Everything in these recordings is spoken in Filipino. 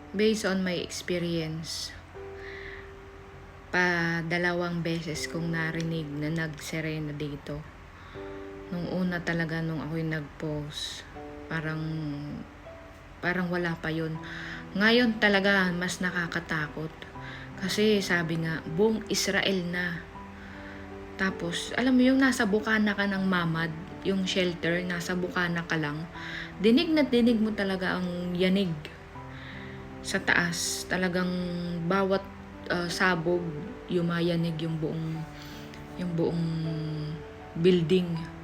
Based on my experience, dalawang beses kong narinig na nagserena dito. Nung una talaga, nung ako'y nag-post, parang wala pa yun. Ngayon talaga, mas nakakatakot. Kasi sabi nga, buong Israel na. Tapos, alam mo yung nasa bukana ka ng mamad, yung shelter, nasa bukana ka lang. Dinig na dinig mo talaga ang yanig sa taas. Talagang bawat sabog, yumayanig yung buong building.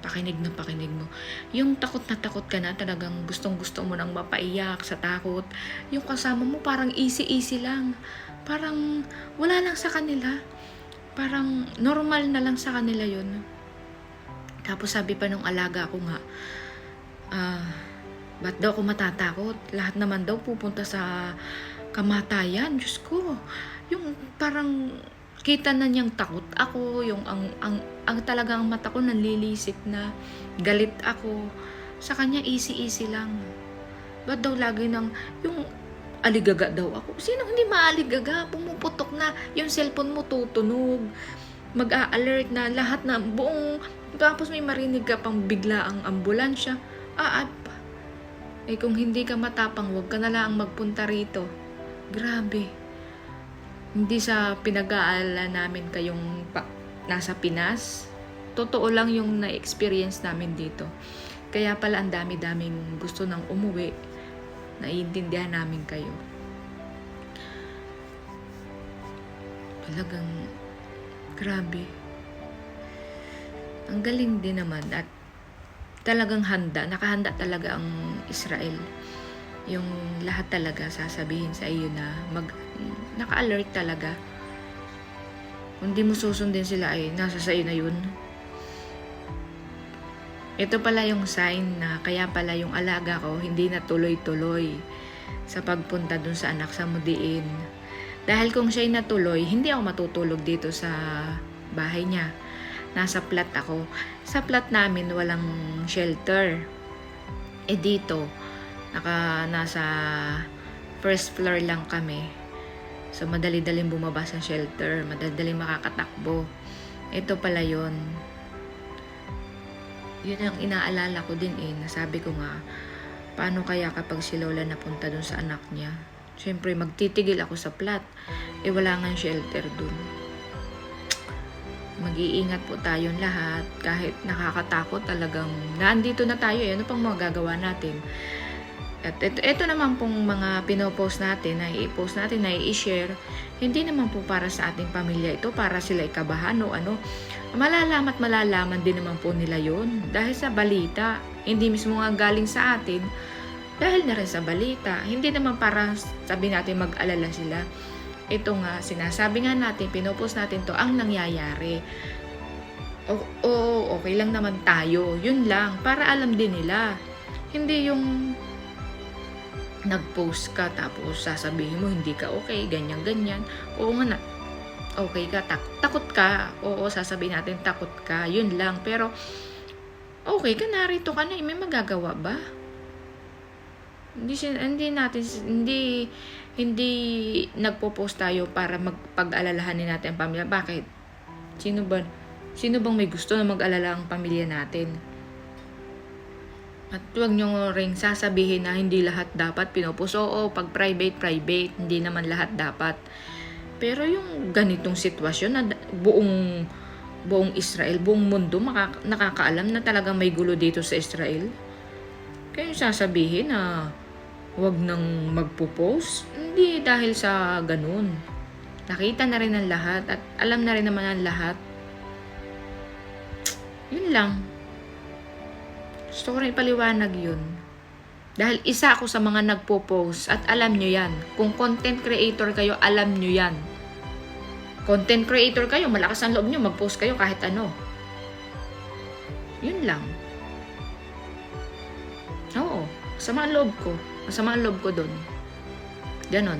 Pakinig na pakinig mo. Yung takot na takot ka na, talagang gustong-gusto mo nang mapaiyak sa takot. Yung kasama mo parang easy-easy lang. Parang wala lang sa kanila. Parang normal na lang sa kanila yun. Tapos sabi pa nung alaga ko nga, ba't daw ako matatakot? Lahat naman daw pupunta sa kamatayan. Diyos ko. Yung parang kita na niyang takot ako, yung ang talagang mata ko nanlilisik na, galit ako. Sa kanya easy-easy lang. Ba't daw lagi yung aligaga daw ako? Sino hindi maaligaga? Pumuputok na, yung cellphone mo tutunog, mag-a-alert na, lahat na, tapos may marinig ka pang bigla ang ambulansya. Kung hindi ka matapang, wag ka na lang magpunta rito. Grabe. Hindi sa pinag-aalala namin kayong nasa Pinas. Totoo lang yung na-experience namin dito. Kaya pala ang dami-daming gusto nang umuwi. Naiintindihan namin kayo. Talagang grabe. Ang galing din naman at talagang nakahanda talaga ang Israel. Yung lahat talaga sasabihin sa iyo na naka-alert talaga. Kung di mo susundin sila ay nasa sa iyo na yun. Ito pala yung sign na kaya pala yung alaga ko hindi na tuloy-tuloy sa pagpunta dun sa anak sa Mudiin. Dahil kung siya'y natuloy, hindi ako matutulog dito sa bahay niya. Nasa flat ako. Sa flat namin walang shelter. Dito, nasa first floor lang kami. So madali-daling bumaba sa shelter, madali-daling makakatakbo. Ito pala yun. Yun ang inaalala ko din nasabi ko nga, paano kaya kapag si Lola napunta dun sa anak niya? Siyempre, magtitigil ako sa flat. Wala nga shelter dun. Mag-iingat po tayong lahat. Kahit nakakatakot talagang, nandito na tayo ano pang magagawa natin? At ito naman pong mga pinopost natin, na i-post natin, na i-share, hindi naman po para sa ating pamilya ito, para sila ikabahan o ano. Malalaman din naman po nila yon dahil sa balita. Hindi mismo nga galing sa atin, dahil na rin sa balita. Hindi naman para sabi natin mag-alala sila. Ito nga, sinasabi nga natin, pinopost natin to ang nangyayari. Okay lang naman tayo. Yun lang, para alam din nila. Hindi yung nag-post ka tapos sasabihin mo hindi ka okay, ganyan. Oo nga na, okay ka, takot ka. Oo, sasabihin natin takot ka. Yun lang. Pero, okay ka, narito ka na. May magagawa ba? Hindi nagpo-post tayo para magpag-alalahanin natin ang pamilya. Bakit? Sino bang may gusto na mag-alala ang pamilya natin? At huwag nyo ring sasabihin na hindi lahat dapat pinopost. Oo, pag private, hindi naman lahat dapat. Pero yung ganitong sitwasyon na buong Israel, buong mundo nakakaalam na talagang may gulo dito sa Israel. Kaya yung sasabihin na huwag nang magpo-post, hindi dahil sa ganun. Nakita na rin ng lahat at alam na rin naman ng lahat. Yun lang. Gusto ko rin ipaliwanag yun. Dahil isa ako sa mga nagpo-post at alam nyo yan. Kung content creator kayo, alam nyo yan. Content creator kayo, malakas ang loob nyo, mag-post kayo kahit ano. Yun lang. Oo, masama ang loob ko. Masama ang loob ko doon. Ganon.